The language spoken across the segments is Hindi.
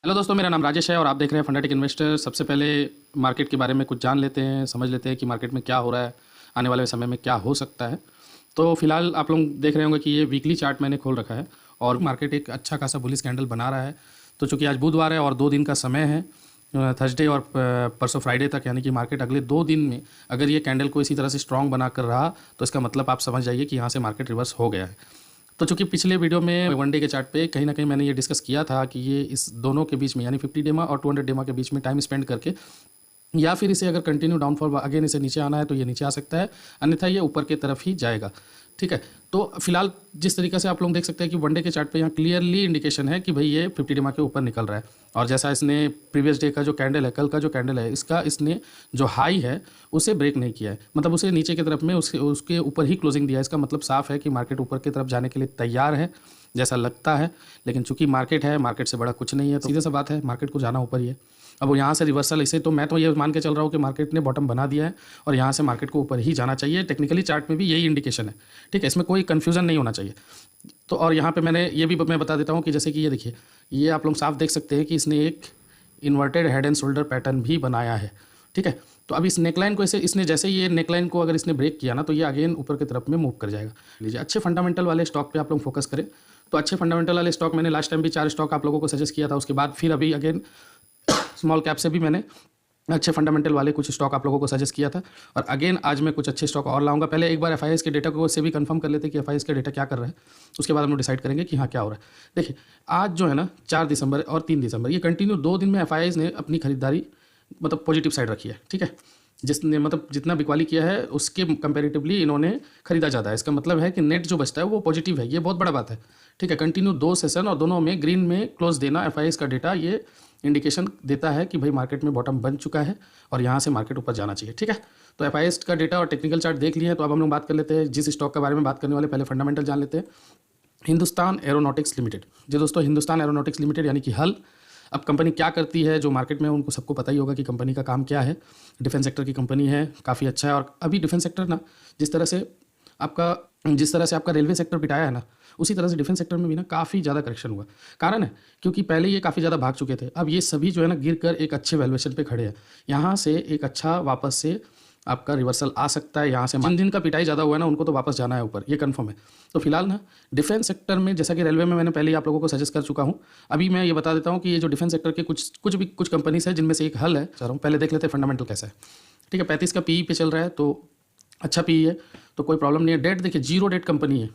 हेलो दोस्तों, मेरा नाम राजेश है और आप देख रहे हैं फंडाटेक इन्वेस्टर। सबसे पहले मार्केट के बारे में कुछ जान लेते हैं, समझ लेते हैं कि मार्केट में क्या हो रहा है, आने वाले समय में क्या हो सकता है। तो फिलहाल आप लोग देख रहे होंगे कि ये वीकली चार्ट मैंने खोल रखा है और मार्केट एक अच्छा खासा बुलिश कैंडल बना रहा है। तो चूँकि आज बुधवार है और 2 दिन का समय है, थर्सडे और परसों फ्राइडे तक, यानी कि मार्केट अगले 2 दिन में अगर ये कैंडल को इसी तरह से स्ट्रॉन्ग बना कर रहा तो इसका मतलब आप समझ जाइए कि यहाँ से मार्केट रिवर्स हो गया है। तो चूंकि पिछले वीडियो में वन डे के चार्ट पे कहीं ना कहीं मैंने ये डिस्कस किया था कि ये इस दोनों के बीच में, यानी 50 डेमा और 200 डेमा के बीच में टाइम स्पेंड करके, या फिर इसे अगर कंटिन्यू डाउनफॉल अगेन इसे नीचे आना है तो ये नीचे आ सकता है, अन्यथा ये ऊपर की तरफ ही जाएगा। ठीक है, तो फिलहाल जिस तरीके से आप लोग देख सकते हैं कि वनडे के चार्ट पे यहाँ क्लियरली इंडिकेशन है कि भाई ये 50 डेमा के ऊपर निकल रहा है। और जैसा इसने प्रीवियस डे का जो कैंडल है, कल का जो कैंडल है, इसने जो हाई है उसे ब्रेक नहीं किया है, मतलब उसे नीचे की तरफ में उसके ऊपर ही क्लोजिंग दिया है। इसका मतलब साफ है कि मार्केट ऊपर की तरफ जाने के लिए तैयार है जैसा लगता है। लेकिन चूंकि मार्केट है, मार्केट से बड़ा कुछ नहीं है, तो सीधे सा बात है, मार्केट को जाना ऊपर ही है। अब वो यहाँ से रिवर्सल, इसे तो मैं तो ये मान के चल रहा हूँ कि मार्केट ने बॉटम बना दिया है और यहाँ से मार्केट को ऊपर ही जाना चाहिए। टेक्निकली चार्ट में भी यही इंडिकेशन है। ठीक है, इसमें कोई कन्फ्यूजन नहीं होना चाहिए। तो और यहाँ पे मैंने ये भी मैं बता देता हूँ कि जैसे कि ये देखिए, ये आप लोग साफ देख सकते हैं कि इसने एक inverted head and shoulder pattern भी बनाया है। ठीक है, तो अब इस नेकलाइन को इसने जैसे ये नेकलाइन को अगर इसने ब्रेक किया ना, तो ये अगेन ऊपर की तरफ में मूव कर जाएगा। लीजिए, अच्छे फंडामेंटल वाले स्टॉक पे आप लोग फोकस करें। तो अच्छे फंडामेंटल वाले स्टॉक मैंने लास्ट टाइम भी 4 स्टॉक आप लोगों को सजेस्ट किया था। उसके बाद फिर अभी अगेन स्मॉल कैप से भी मैंने अच्छे फंडामेंटल वाले कुछ स्टॉक आप लोगों को सजेस्ट किया था। और अगेन आज मैं कुछ अच्छे स्टॉक और लाऊंगा। पहले एक बार एफआईएस के डेटा को से भी कंफर्म कर लेते हैं कि एफआईएस का डेटा क्या कर रहा है, उसके बाद हम लोग डिसाइड करेंगे कि हाँ क्या हो रहा है। देखिए, आज जो है ना 4 दिसंबर और 3 दिसंबर, ये कंटिन्यू 2 दिन में एफआईएस ने अपनी खरीदारी मतलब पॉजिटिव साइड रखी है। ठीक है, जिसने मतलब जितना बिकवाली किया है उसके कंपैरेटिवली इन्होंने खरीदा ज़्यादा है। इसका मतलब है कि नेट जो बचता है वो पॉजिटिव है। ये बहुत बड़ा बात है। ठीक है, कंटिन्यू 2 सेशन और दोनों में ग्रीन में क्लोज देना एफआईएस का डेटा ये इंडिकेशन देता है कि भाई मार्केट में बॉटम बन चुका है और यहाँ से मार्केट ऊपर जाना चाहिए। ठीक है, तो एफआईएस का डेटा और टेक्निकल चार्ट देख लिए हैं। तो अब हम लोग बात कर लेते हैं जिस स्टॉक के बारे में बात करने वाले, पहले फंडामेंटल जान लेते हैं। Hindustan aeronautics limited. जी दोस्तों, हिंदुस्तान एरोनॉटिक्स लिमिटेड यानी कि हल। अब कंपनी क्या करती है, जो मार्केट में उनको सबको पता ही होगा कि कंपनी का काम क्या है। डिफेंस सेक्टर की कंपनी है, काफ़ी अच्छा है। और अभी डिफेंस सेक्टर ना जिस तरह से आपका रेलवे सेक्टर पिटाया है ना, उसी तरह से डिफेंस सेक्टर में भी ना काफ़ी ज़्यादा करेक्शन हुआ। कारण है क्योंकि पहले ये काफ़ी ज़्यादा भाग चुके थे। अब ये सभी जो है ना गिर कर एक अच्छे वैल्यूएशन पे खड़े हैं। यहाँ से एक अच्छा वापस से आपका रिवर्सल आ सकता है। यहाँ से जिन का पिटाई ज़्यादा हुआ है ना, उनको तो वापस जाना है ऊपर, ये कंफर्म है। तो फिलहाल ना डिफेंस सेक्टर में, जैसा कि रेलवे में मैंने पहले ही आप लोगों को सजेस्ट कर चुका हूँ, अभी मैं ये बता देता हूँ कि ये जो डिफेंस सेक्टर के कुछ कंपनीज है जिनमें से एक हल है। चलो पहले देख लेते हैं फंडामेंटल कैसा है। ठीक है, 35 का पीई पे चल रहा है, तो अच्छा पीई है, तो कोई प्रॉब्लम नहीं है। डेट देखिए, जीरो डेट कंपनी है।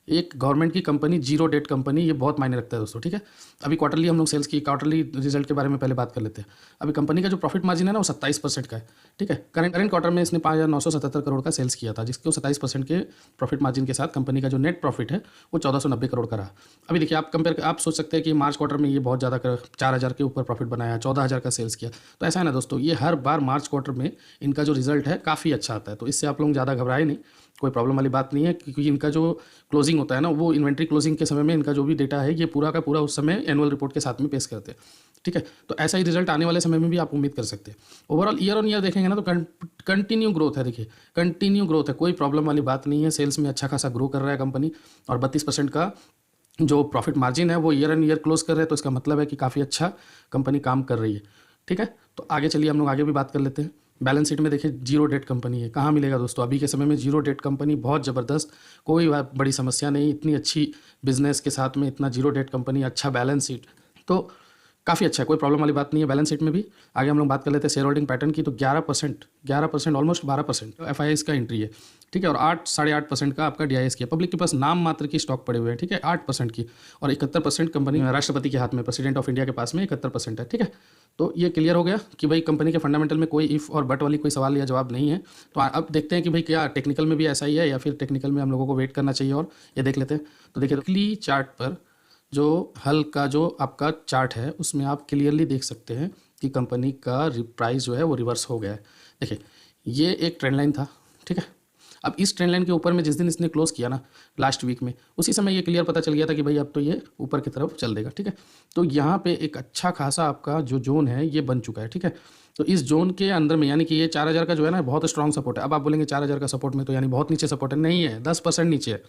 एक गवर्नमेंट की कंपनी, जीरो डेट कंपनी, ये बहुत मायने रखता है दोस्तों। ठीक है, अभी क्वार्टरली हम लोग सेल्स की क्वार्टरली रिजल्ट के बारे में पहले बात कर लेते हैं। अभी कंपनी का जो प्रॉफिट मार्जिन है ना वो 27% का है। ठीक है, करंट क्वार्टर में इसने 5,977 करोड़ का सेल्स किया था, जिसको 27% के प्रॉफिट मार्जिन के साथ कंपनी का जो नेट प्रॉफिट है वो 1490 करोड़ का रहा। अभी देखिए, आप सोच सकते हैं कि मार्च क्वार्टर में ये बहुत ज़्यादा 4,000 के ऊपर प्रॉफिट बनाया, 14,000 का सेल्स किया। तो ऐसा है ना दोस्तों, ये हर बार मार्च क्वार्टर में इनका जो रिजल्ट है काफ़ी अच्छा आता है। तो इससे आप लोग ज़्यादा घबराए नहीं, कोई प्रॉब्लम वाली बात नहीं है, क्योंकि इनका जो क्लोजिंग होता है ना, वो इन्वेंट्री क्लोजिंग के समय में इनका जो भी डेटा है ये पूरा का पूरा उस समय एनुअल रिपोर्ट के साथ में पेश करते हैं। ठीक है, तो ऐसा ही रिजल्ट आने वाले समय में भी आप उम्मीद कर सकते हैं। ओवरऑल ईयर ऑन ईयर देखेंगे ना तो कंटिन्यू ग्रोथ है। देखिए, कंटिन्यू ग्रोथ है, कोई प्रॉब्लम वाली बात नहीं है। सेल्स में अच्छा खासा ग्रो कर रहा है कंपनी, और 32% का जो प्रॉफिट मार्जिन है वो ईयर ऑन ईयर क्लोज कर रहे हैं। तो इसका मतलब है कि काफ़ी अच्छा कंपनी काम कर रही है। ठीक है, तो आगे चलिए हम लोग आगे भी बात कर लेते हैं। बैलेंस शीट में देखिए, जीरो डेट कंपनी है। कहाँ मिलेगा दोस्तों अभी के समय में जीरो डेट कंपनी? बहुत ज़बरदस्त, कोई बड़ी समस्या नहीं। इतनी अच्छी बिजनेस के साथ में इतना जीरो डेट कंपनी, अच्छा बैलेंस शीट, तो काफ़ी अच्छा है, कोई प्रॉब्लम वाली बात नहीं है बैलेंस शीट में भी। आगे हम लोग बात कर लेते हैं शेयर होल्डिंग पैटर्न की। तो 11% ऑलमोस्ट 12% एफआईएस का एंट्री है। ठीक है, और 8-8.5% का आपका डीआईएस की है। पब्लिक के पास नाम मात्र की स्टॉक पड़े हुए हैं। ठीक है, 8% की, और 71% कंपनी राष्ट्रपति के हाथ में, प्रेसिडेंट ऑफ इंडिया के पास में 71% है। ठीक है, तो ये क्लियर हो गया कि भाई कंपनी के फंडामेंटल में कोई इफ़ और बट वाली कोई सवाल या जवाब नहीं है। तो अब देखते हैं कि भाई क्या टेक्निकल में भी ऐसा ही है, या फिर टेक्निकल में हम लोगों को वेट करना चाहिए, और ये देख लेते हैं। तो देखिए, वीकली चार्ट पर जो हल का जो आपका चार्ट है उसमें आप क्लियरली देख सकते हैं कि कंपनी का प्राइस जो है वो रिवर्स हो गया है। देखिए, ये एक ट्रेंड लाइन था। ठीक है, अब इस ट्रेंड लाइन के ऊपर में जिस दिन इसने क्लोज किया ना लास्ट वीक में, उसी समय ये क्लियर पता चल गया था कि भाई अब तो ये ऊपर की तरफ चल देगा। ठीक है, तो यहाँ पे एक अच्छा खासा आपका जो जोन है ये बन चुका है। ठीक है, तो इस जोन के अंदर में, यानी कि ये 4,000 का जो है ना बहुत स्ट्रॉन्ग सपोर्ट है। अब आप बोलेंगे 4,000 का सपोर्ट में तो यानी बहुत नीचे सपोर्ट है, नहीं है, 10% नीचे है।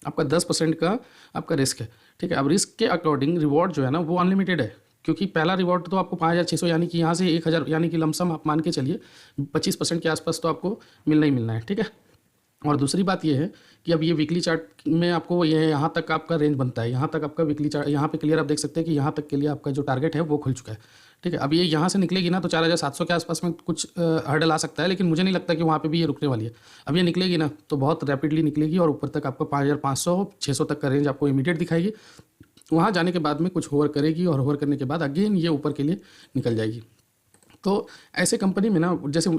आपका 10% का आपका रिस्क है। ठीक है, अब रिस्क के अकॉर्डिंग रिवॉर्ड जो है ना वो अनलिमिटेड है। क्योंकि पहला रिवॉर्ड तो आपको 5,600 यानी कि यहाँ से 1,000 यानी कि लमसम आप मान के चलिए 25% के आसपास तो आपको मिलना ही मिलना है, ठीक है। और दूसरी बात ये है कि अब ये वीकली चार्ट में आपको ये यहाँ तक आपका रेंज बनता है, यहाँ तक आपका वीकली चार्ट यहाँ पे क्लियर आप देख सकते हैं कि यहाँ तक के लिए आपका जो टारगेट है वो खुल चुका है, ठीक है। अब ये यहाँ से निकलेगी ना तो 4,700 के आसपास में कुछ हर्डल आ सकता है, लेकिन मुझे नहीं लगता कि वहाँ पे भी ये रुकने वाली है। अब ये निकलेगी ना तो बहुत रैपिडली निकलेगी और ऊपर तक आपको 5,500 600 तक का रेंज आपको इमीडिएट दिखाएगी। वहाँ जाने के बाद में कुछ होवर करेगी और होवर करने के बाद अगेन ये ऊपर के लिए निकल जाएगी। तो ऐसे कंपनी में ना जैसे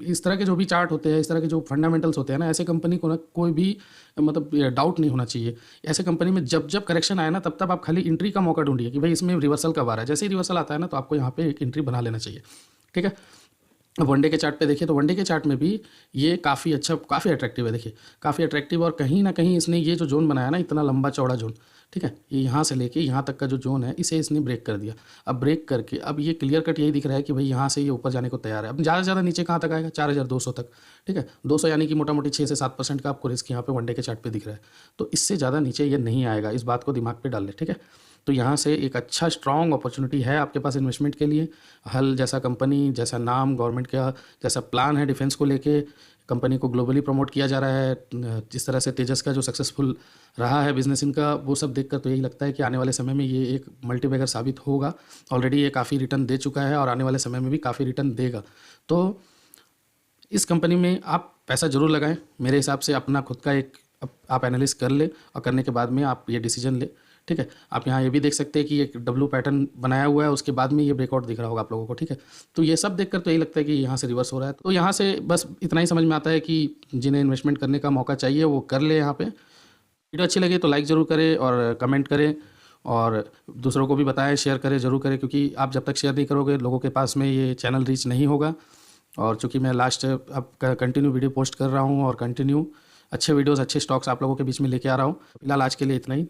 इस तरह के जो भी चार्ट होते हैं, इस तरह के जो फंडामेंटल्स होते हैं ना, ऐसे कंपनी को ना कोई भी मतलब डाउट नहीं होना चाहिए। ऐसे कंपनी में जब जब करेक्शन आए ना तब तब आप खाली एंट्री का मौका ढूंढिए कि भाई इसमें रिवर्सल कब आ रहा है। जैसे ही रिवर्सल आता है ना तो आपको यहाँ पे एक एंट्री बना लेना चाहिए, ठीक है। अब वनडे के चार्ट पे देखिए तो वनडे के चार्ट में भी ये काफ़ी अच्छा, काफ़ी अट्रैक्टिव है। देखिए काफ़ी अट्रैक्टिव, और कहीं ना कहीं इसने ये जो जोन बनाया ना, इतना लंबा चौड़ा जोन, ठीक है, ये यहाँ से लेके यहाँ तक का जो जोन है इसे इसने ब्रेक कर दिया। अब ब्रेक करके अब ये क्लियर कट यही दिख रहा है कि भाई यहाँ से ये ऊपर जाने को तैयार है। अब ज़्यादा से ज़्यादा नीचे कहाँ तक आएगा, 4,200 तक, ठीक है। 200 यानी कि मोटा मोटी 6 से 7% का आपको रिस्क यहाँ पे वनडे के चार्ट पे दिख रहा है। तो इससे ज़्यादा नीचे ये नहीं आएगा, इस बात को दिमाग पे डाल ले, ठीक है। तो यहाँ से एक अच्छा स्ट्रॉन्ग अपॉर्चुनिटी है आपके पास इन्वेस्टमेंट के लिए। हल जैसा कंपनी, जैसा नाम, गवर्नमेंट का जैसा प्लान है डिफेंस को लेके, कंपनी को ग्लोबली प्रमोट किया जा रहा है, जिस तरह से तेजस का जो सक्सेसफुल रहा है बिजनेस इनका, वो सब देखकर तो यही लगता है कि आने वाले समय में ये एक मल्टीबैगर साबित होगा। ऑलरेडी ये काफ़ी रिटर्न दे चुका है और आने वाले समय में भी काफ़ी रिटर्न देगा। तो इस कंपनी में आप पैसा ज़रूर लगाएं। मेरे हिसाब से अपना खुद का एक आप एनालिस कर ले और करने के बाद में आप ये डिसीजन ले, ठीक है। आप यहाँ ये भी देख सकते हैं कि एक डब्लू पैटर्न बनाया हुआ है, उसके बाद में ये ब्रेकआउट दिख रहा होगा आप लोगों को, ठीक है। तो ये सब देखकर तो यही लगता है कि यहाँ से रिवर्स हो रहा है। तो यहाँ से बस इतना ही समझ में आता है कि जिन्हें इन्वेस्टमेंट करने का मौका चाहिए वो कर ले। यहाँ पे वीडियो अच्छी लगे तो लाइक ज़रूर करें और कमेंट करें और दूसरों को भी बताएं, शेयर करें, ज़रूर करें, क्योंकि आप जब तक शेयर नहीं करोगे लोगों के पास में ये चैनल रीच नहीं होगा। और चूँकि मैं लास्ट अब कंटिन्यू वीडियो पोस्ट कर रहा हूँ और कंटिन्यू अच्छे वीडियोज़, अच्छे स्टॉक्स आप लोगों के बीच में लेके आ रहा हूँ। फिलहाल आज के लिए इतना ही।